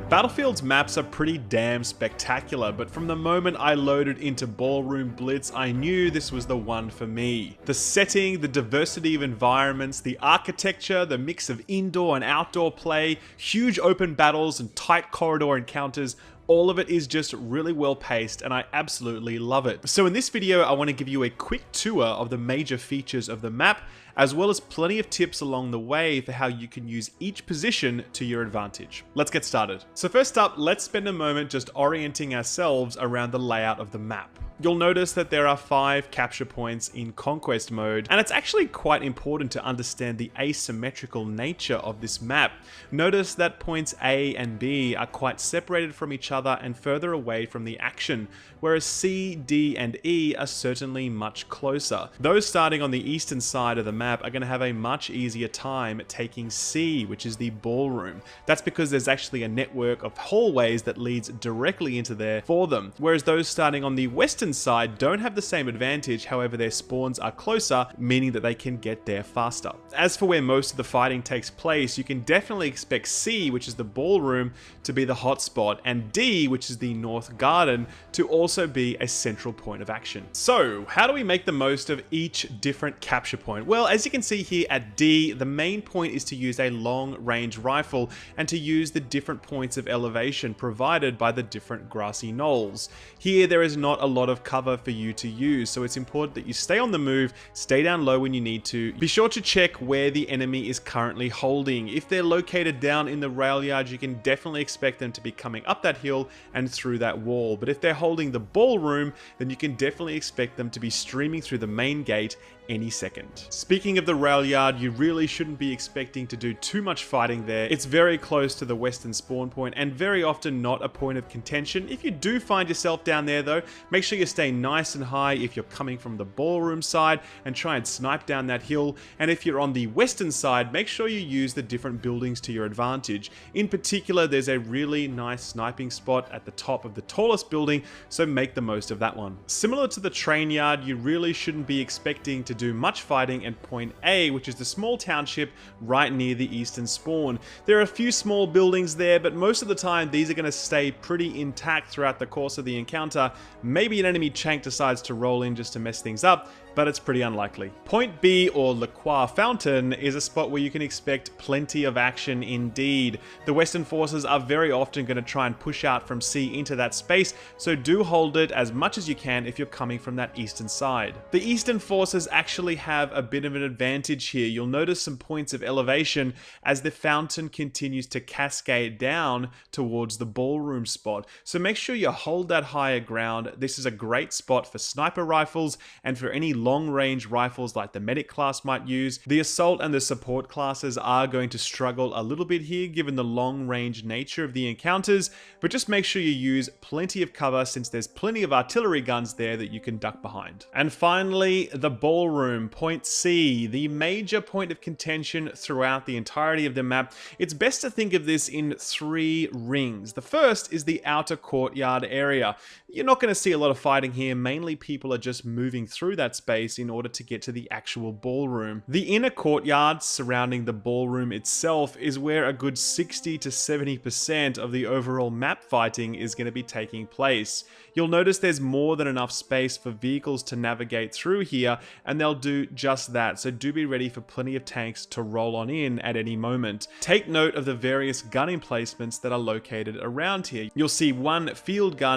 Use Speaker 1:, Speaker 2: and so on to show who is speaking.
Speaker 1: Battlefield's maps are pretty damn spectacular, but from the moment I loaded into Ballroom Blitz, I knew this was the one for me. The setting, the diversity of environments, the architecture, the mix of indoor and outdoor play, huge open battles and tight corridor encounters, all of it is just really well paced and I absolutely love it. So in this video, I want to give you a quick tour of the major features of the map, as well as plenty of tips along the way for how you can use each position to your advantage. Let's get started. So first up, let's spend a moment just orienting ourselves around the layout of the map. You'll notice that there are 5 capture points in Conquest mode, and it's actually quite important to understand the asymmetrical nature of this map. Notice that points A and B are quite separated from each other and further away from the action, whereas C, D, and E are certainly much closer. Those starting on the eastern side of the map are going to have a much easier time taking C, which is the ballroom. That's because there's actually a network of hallways that leads directly into there for them, whereas those starting on the western side don't have the same advantage. However, their spawns are closer, meaning that they can get there faster. As for where most of the fighting takes place, you can definitely expect C, which is the ballroom, to be the hotspot, and D, which is the north garden, to also be a central point of action. So how do we make the most of each different capture point? Well, as you can see here at D, the main point is to use a long range rifle and to use the different points of elevation provided by the different grassy knolls. Here there is not a lot of cover for you to use, so it's important that you stay on the move, stay down low when you need to. Be sure to check where the enemy is currently holding. If they're located down in the rail yard, you can definitely expect them to be coming up that hill and through that wall, but if they're holding the ballroom, then you can definitely expect them to be streaming through the main gate any second. Speaking of the rail yard, you really shouldn't be expecting to do too much fighting there. It's very close to the western spawn point and very often not a point of contention. If you do find yourself down there though, make sure you stay nice and high if you're coming from the ballroom side and try and snipe down that hill. And if you're on the western side, make sure you use the different buildings to your advantage. In particular, there's a really nice sniping spot at the top of the tallest building, so make the most of that one. Similar to the train yard, you really shouldn't be expecting to do much fighting at point A, which is the small township right near the eastern spawn. There are a few small buildings there, but most of the time these are going to stay pretty intact throughout the course of the encounter. Maybe an enemy tank decides to roll in just to mess things up, but it's pretty unlikely. Point B, or La Croix Fountain, is a spot where you can expect plenty of action indeed. The Western forces are very often going to try and push out from C into that space, so do hold it as much as you can if you're coming from that eastern side. The Eastern forces actually have a bit of an advantage here. You'll notice some points of elevation as the fountain continues to cascade down towards the ballroom spot, so make sure you hold that higher ground. This is a great spot for sniper rifles and for any long-range rifles like the medic class might use. The assault and the support classes are going to struggle a little bit here given the long-range nature of the encounters, but just make sure you use plenty of cover since there's plenty of artillery guns there that you can duck behind. And finally, the ballroom, point C, the major point of contention throughout the entirety of the map. It's best to think of this in 3 rings. The first is the outer courtyard area. You're not going to see a lot of fighting here. Mainly people are just moving through that space in order to get to the actual ballroom. The inner courtyard surrounding the ballroom itself is where a good 60 to 70% of the overall map fighting is going to be taking place. You'll notice there's more than enough space for vehicles to navigate through here, and they'll do just that, so do be ready for plenty of tanks to roll on in at any moment. Take note of the various gun emplacements that are located around here. You'll see one field gun